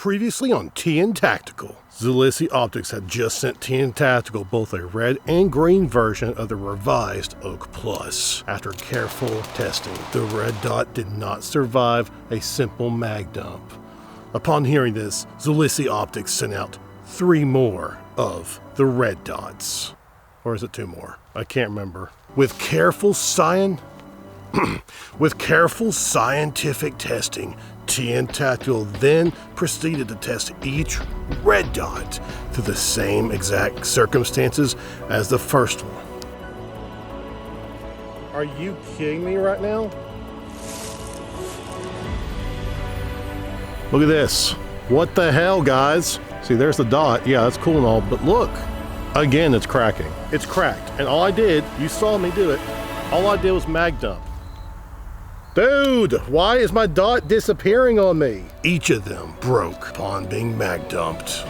Previously on TN Tactical, Zulisy Optics had just sent TN Tactical both a red and green version of the revised Oak Plus. After careful testing, the red dot did not survive a simple mag dump. Upon hearing this, Zulisy Optics sent out 3 more of the red dots. Or is it 2 more? I can't remember. With careful scientific testing, TN Tactical then proceeded to test each red dot through the same exact circumstances as the first one. Are you kidding me right now? Look at this. What the hell, guys? See, there's the dot. Yeah, that's cool and all, but look. Again, it's cracking. It's cracked. And all I did, you saw me do it, all I did was mag dump. Dude, why is my dot disappearing on me? Each of them broke upon being mag dumped.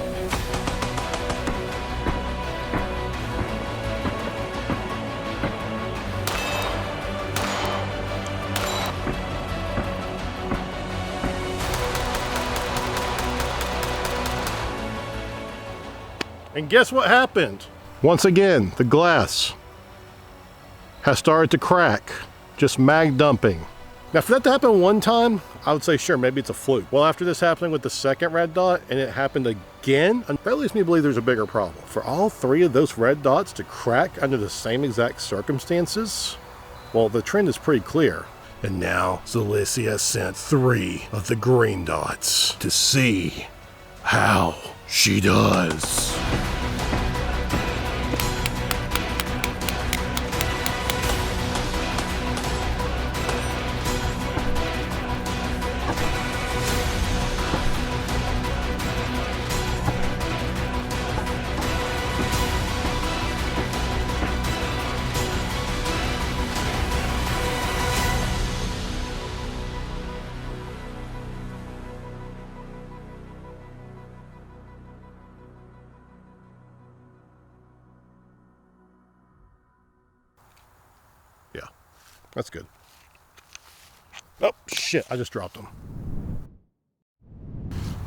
And guess what happened? Once again, the glass has started to crack, just mag dumping. Now, for that to happen one time, I would say, sure, maybe it's a fluke. Well, after this happening with the second red dot, and it happened again, that leads me to believe there's a bigger problem. For all 3 of those red dots to crack under the same exact circumstances, well, the trend is pretty clear. And now, Zulisy has sent 3 of the green dots to see how she does. Yeah, that's good. Oh, shit, I just dropped them.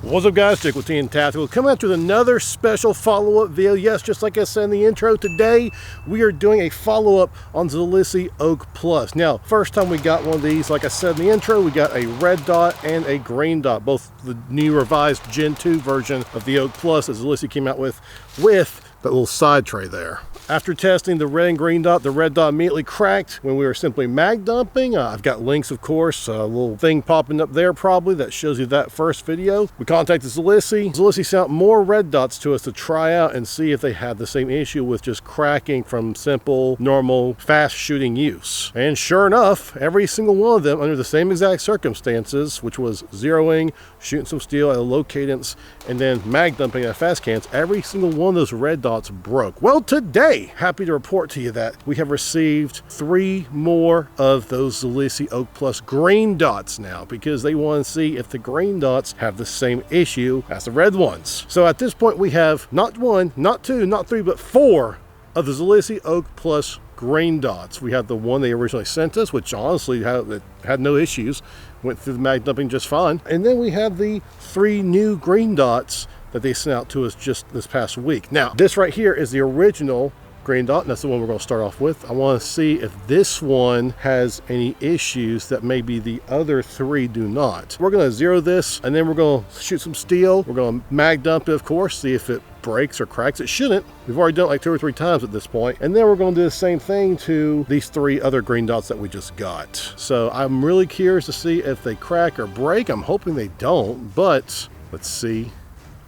What's up, guys? Jake with TN Tactical, coming out with another special follow-up video. Yes, just like I said in the intro, today we are doing a follow-up on Zulisy Oak Plus. Now, first time we got one of these, like I said in the intro, we got a red dot and a green dot, both the new revised Gen 2 version of the Oak Plus that Zulisy came out with that little side tray there. After testing the red and green dot, the red dot immediately cracked when we were simply mag dumping. I've got links, of course, a little thing popping up there probably that shows you that first video. We contacted Zulisy. Zulisy sent out more red dots to us to try out and see if they had the same issue with just cracking from simple, normal, fast shooting use. And sure enough, every single one of them under the same exact circumstances, which was zeroing, shooting some steel at a low cadence, and then mag dumping at fast cans, every single one of those red dots broke. Well, today, happy to report to you that we have received 3 more of those Zulisy Oak Plus green dots now, because they want to see if the green dots have the same issue as the red ones. So at this point, we have not 1, not 2, not 3, but 4 of the Zulisy Oak Plus green dots. We have the one they originally sent us, which honestly had no issues, went through the mag dumping just fine. And then we have the 3 new green dots that they sent out to us just this past week. Now, this right here is the original green dot, and that's the one we're going to start off with. I want to see if this one has any issues that maybe the other 3 do not. We're going to zero this, and then we're going to shoot some steel. We're going to mag dump it, of course, see if it breaks or cracks. It shouldn't. We've already done it like 2 or 3 times at this point. And then we're going to do the same thing to these 3 other green dots that we just got. So I'm really curious to see if they crack or break. I'm hoping they don't, but let's see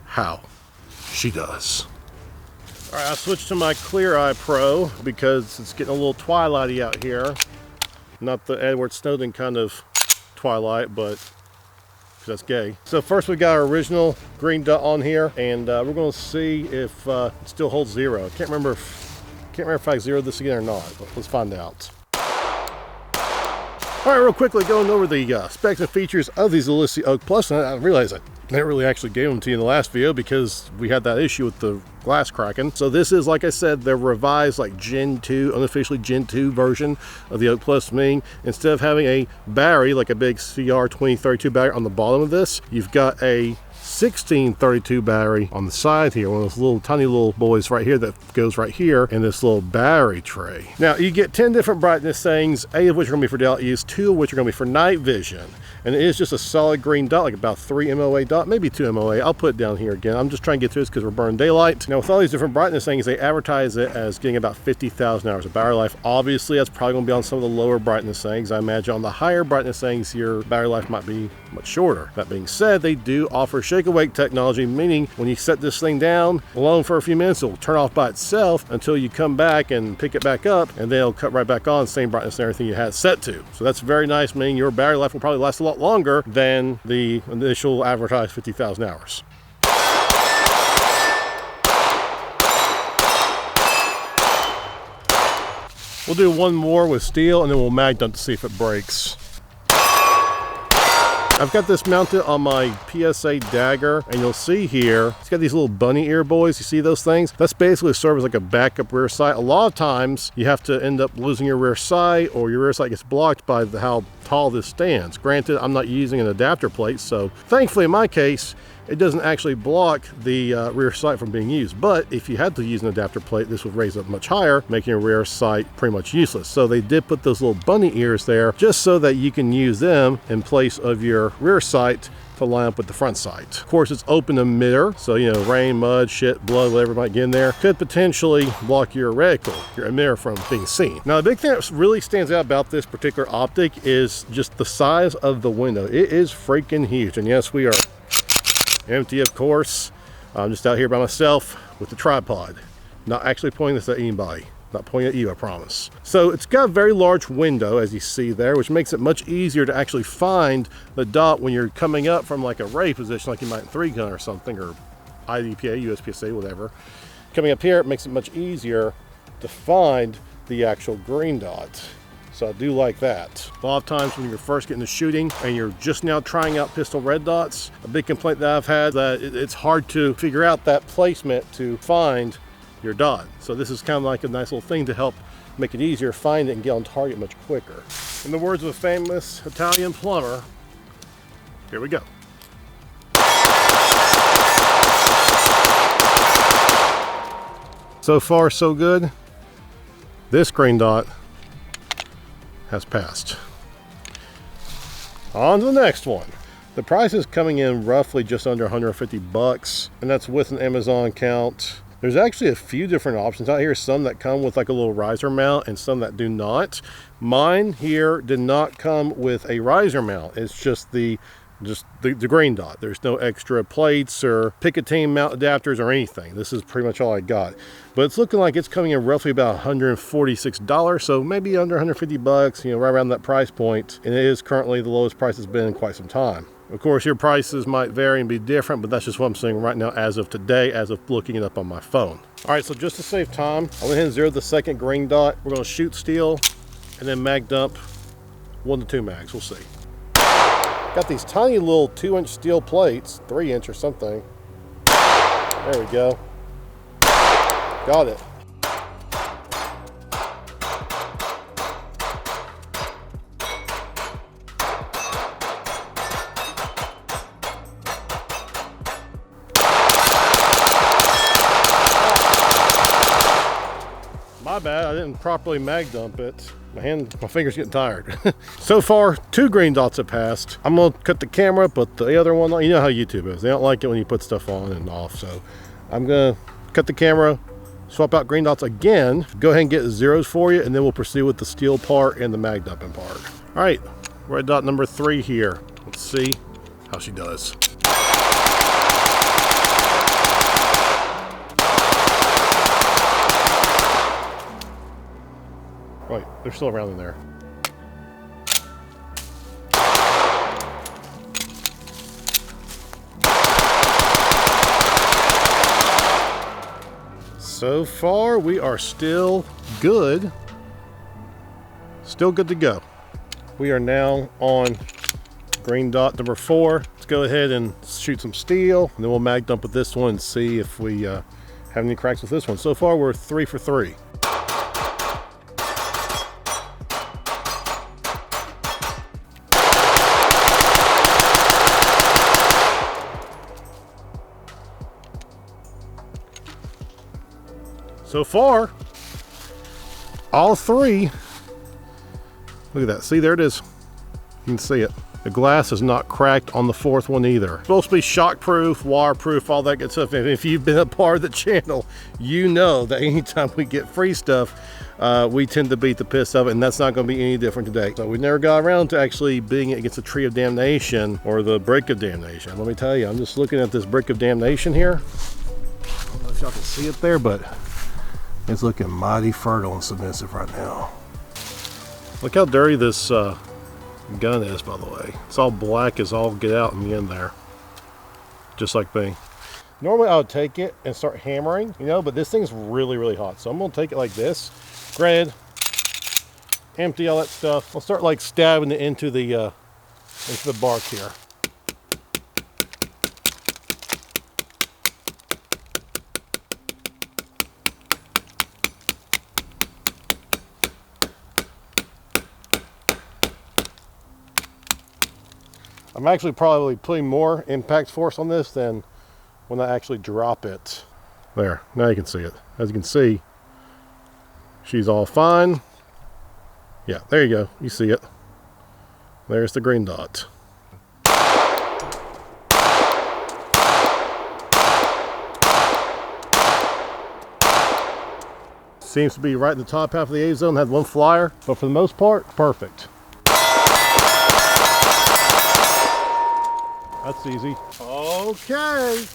how she does. All right, I switched to my Clear Eye Pro because it's getting a little twilighty out here. Not the Edward Snowden kind of twilight, but that's gay. So first we got our original green dot on here, and we're going to see if it still holds 0. I can't remember if I zeroed this again or not, but let's find out. All right, real quickly going over the specs and features of the Zulisy Oak Plus, and I realized I never really actually gave them to you in the last video because we had that issue with the glass cracking. So this is, like I said, the revised like Gen 2, unofficially Gen 2 version of the Oak Plus, meaning instead of having a battery, like a big CR2032 battery on the bottom of this, you've got a 1632 battery on the side here, one of those little tiny little boys right here that goes right here in this little battery tray. Now you get 10 different brightness settings, 8 of which are going to be for daylight use, 2 of which are going to be for night vision. And it is just a solid green dot, like about 3 MOA dot, maybe 2 MOA. I'll put it down here again. I'm just trying to get through this because we're burning daylight. Now with all these different brightness things, they advertise it as getting about 50,000 hours of battery life. Obviously, that's probably going to be on some of the lower brightness settings. I imagine on the higher brightness settings, your battery life might be much shorter. That being said, they do offer shake awake technology, meaning when you set this thing down alone for a few minutes, it'll turn off by itself until you come back and pick it back up, and then it'll cut right back on, same brightness and everything you had set to. So that's very nice, meaning your battery life will probably last a lot longer than the initial advertised 50,000 hours. We'll do one more with steel and then we'll mag dump to see if it breaks. I've got this mounted on my PSA dagger, and you'll see here, it's got these little bunny ear boys. You see those things? That's basically serves as like a backup rear sight. A lot of times you have to end up losing your rear sight, or your rear sight gets blocked by how tall this stands. Granted, I'm not using an adapter plate, so thankfully in my case, it doesn't actually block the rear sight from being used. But if you had to use an adapter plate, this would raise it much higher, making your rear sight pretty much useless. So they did put those little bunny ears there just so that you can use them in place of your rear sight to line up with the front sight. Of course, it's open emitter, so you know, rain, mud, shit, blood, whatever might get in there, could potentially block your reticle, your emitter, from being seen. Now, the big thing that really stands out about this particular optic is just the size of the window. It is freaking huge, and yes, we are empty, of course. I'm just out here by myself with the tripod. Not actually pointing this at anybody. Not pointing at you, I promise. So it's got a very large window, as you see there, which makes it much easier to actually find the dot when you're coming up from like a ready position, like you might in 3-gun or something, or IDPA, USPSA, whatever. Coming up here, it makes it much easier to find the actual green dot. So I do like that. A lot of times when you're first getting to shooting and you're just now trying out pistol red dots, a big complaint that I've had that it's hard to figure out that placement to find your dot. So this is kind of like a nice little thing to help make it easier, find it, and get on target much quicker. In the words of a famous Italian plumber, here we go. So far, so good. This green dot has passed. On to the next one. The price is coming in roughly just under 150 bucks, and that's with an Amazon account. There's actually a few different options out here, some that come with like a little riser mount and some that do not. Mine here did not come with a riser mount. It's just the green dot. There's no extra plates or Picatinny mount adapters or anything. This is pretty much all I got. But it's looking like it's coming in roughly about $146, so maybe under 150 bucks, you know, right around that price point. And it is currently the lowest price it's been in quite some time. Of course, your prices might vary and be different, but that's just what I'm seeing right now as of today, as of looking it up on my phone. All right, so just to save time, I went ahead and zeroed the second green dot. We're gonna shoot steel and then mag dump 1 to 2 mags, we'll see. Got these tiny little 2-inch steel plates, 3-inch or something. There we go. Got it. My bad, I didn't properly mag dump it. My finger's getting tired. So far, 2 green dots have passed. I'm gonna cut the camera, but the other one, you know how YouTube is. They don't like it when you put stuff on and off. So I'm gonna cut the camera, swap out green dots again, go ahead and get zeros for you, and then we'll proceed with the steel part and the mag dumping part. All right, red dot number 3 here. Let's see how she does. Wait, they're still around in there. So far, we are still good. Still good to go. We are now on green dot number 4. Let's go ahead and shoot some steel, and then we'll mag dump with this one and see if we have any cracks with this one. So far, we're 3 for 3. So far, all three, look at that. See, there it is. You can see it. The glass is not cracked on the fourth one either. It's supposed to be shockproof, waterproof, all that good stuff. And if you've been a part of the channel, you know that anytime we get free stuff, we tend to beat the piss of it, and that's not going to be any different today. So we never got around to actually beating it against the tree of damnation or the brick of damnation. Let me tell you, I'm just looking at this brick of damnation here. I don't know if y'all can see it there, but it's looking mighty fertile and submissive right now. Look how dirty this gun is, by the way. It's all black as all get out in the end there, just like me. Normally I would take it and start hammering, you know, but this thing's really, really hot. So I'm gonna take it like this. Granted, empty all that stuff. I'll start like stabbing it into the bark here. I'm actually probably putting more impact force on this than when I actually drop it. There, now you can see it. As you can see, she's all fine. Yeah, there you go, you see it. There's the green dot. Seems to be right in the top half of the A zone, had one flyer, but for the most part, perfect. That's easy. Okay,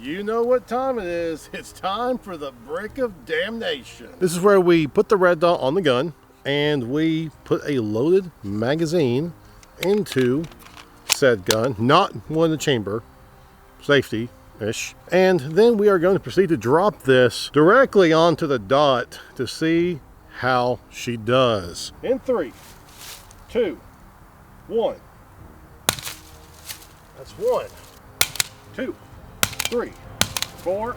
you know what time it is. It's time for the brick of damnation. This is where we put the red dot on the gun and we put a loaded magazine into said gun, not one in the chamber, safety-ish. And then we are going to proceed to drop this directly onto the dot to see how she does. In 3, 2, 1. That's 1, 2, 3, 4.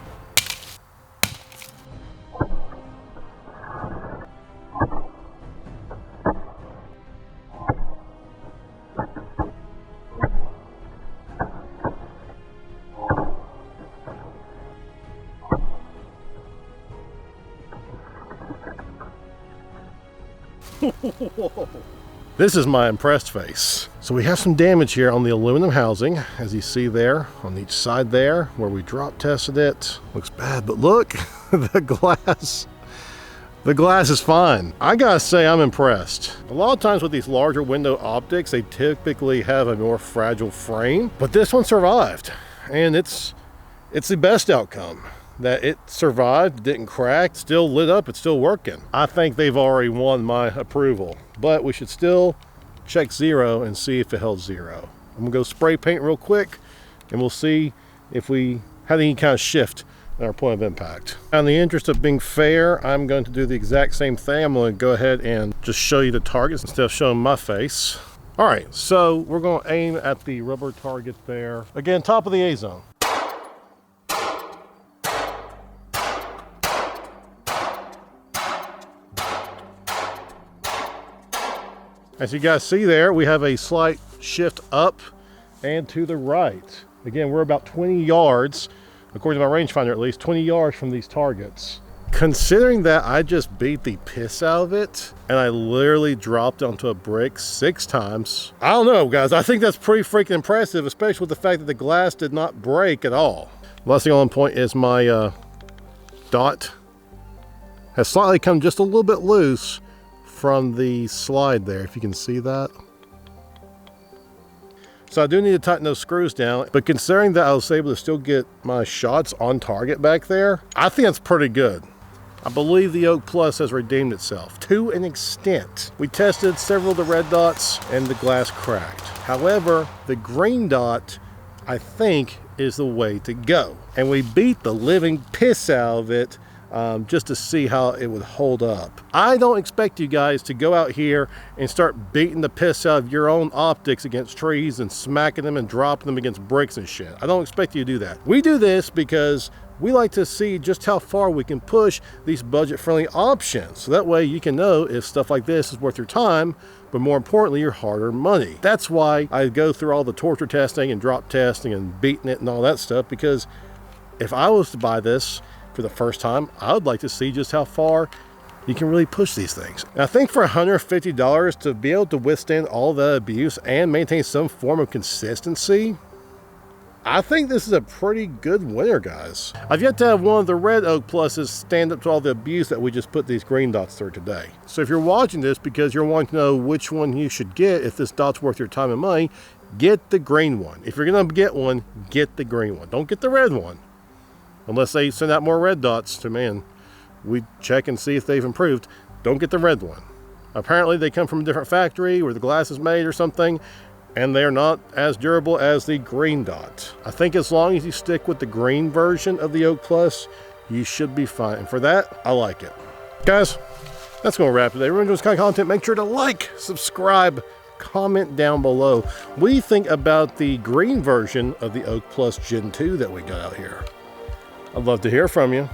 This is my impressed face. So we have some damage here on the aluminum housing, as you see there on each side there where we drop tested it. Looks bad, but look, the glass is fine. I gotta say, I'm impressed. A lot of times with these larger window optics, they typically have a more fragile frame, but this one survived, and it's the best outcome. That it survived, didn't crack, still lit up, it's still working. I think they've already won my approval, but we should still check 0 and see if it held 0. I'm gonna go spray paint real quick and we'll see if we had any kind of shift in our point of impact. In the interest of being fair, I'm going to do the exact same thing. I'm gonna go ahead and just show you the targets instead of showing my face. All right, so we're gonna aim at the rubber target there. Again, top of the A zone. As you guys see there, we have a slight shift up and to the right. Again, we're about 20 yards, according to my rangefinder at least, 20 yards from these targets. Considering that I just beat the piss out of it, and I literally dropped onto a brick 6 times. I don't know, guys, I think that's pretty freaking impressive, especially with the fact that the glass did not break at all. Last thing on point is my dot has slightly come just a little bit loose from the slide there, if you can see that. So I do need to tighten those screws down, but considering that I was able to still get my shots on target back there, I think that's pretty good. I believe the Oak Plus has redeemed itself to an extent. We tested several of the red dots and the glass cracked. However, the green dot, I think, is the way to go. And we beat the living piss out of it just to see how it would hold up. I don't expect you guys to go out here and start beating the piss out of your own optics against trees and smacking them and dropping them against bricks and shit. I don't expect you to do that. We do this because we like to see just how far we can push these budget-friendly options. So that way you can know if stuff like this is worth your time, but more importantly, your hard-earned money. That's why I go through all the torture testing and drop testing and beating it and all that stuff, because if I was to buy this for the first time, I would like to see just how far you can really push these things. And I think for $150 to be able to withstand all the abuse and maintain some form of consistency, I think this is a pretty good winner, guys. I've yet to have one of the red oak pluses stand up to all the abuse that we just put these green dots through today. So if you're watching this because you're wanting to know which one you should get, if this dot's worth your time and money, get the green one. If you're gonna get one, get the green one. Don't get the red one. Unless they send out more red dots to man. We check and see if they've improved. Don't get the red one. Apparently they come from a different factory where the glass is made or something, and they're not as durable as the green dot. I think as long as you stick with the green version of the Oak Plus, you should be fine. And for that, I like it. Guys, that's gonna wrap it today. Remember this kind of content, make sure to like, subscribe, comment down below. What do you think about the green version of the Oak Plus Gen 2 that we got out here? I'd love to hear from you.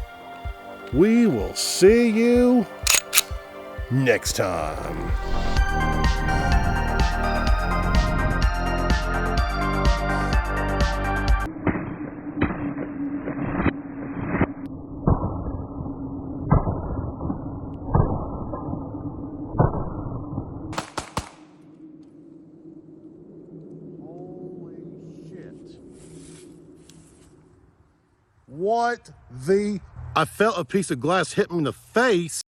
We will see you next time. What the? I felt a piece of glass hit me in the face.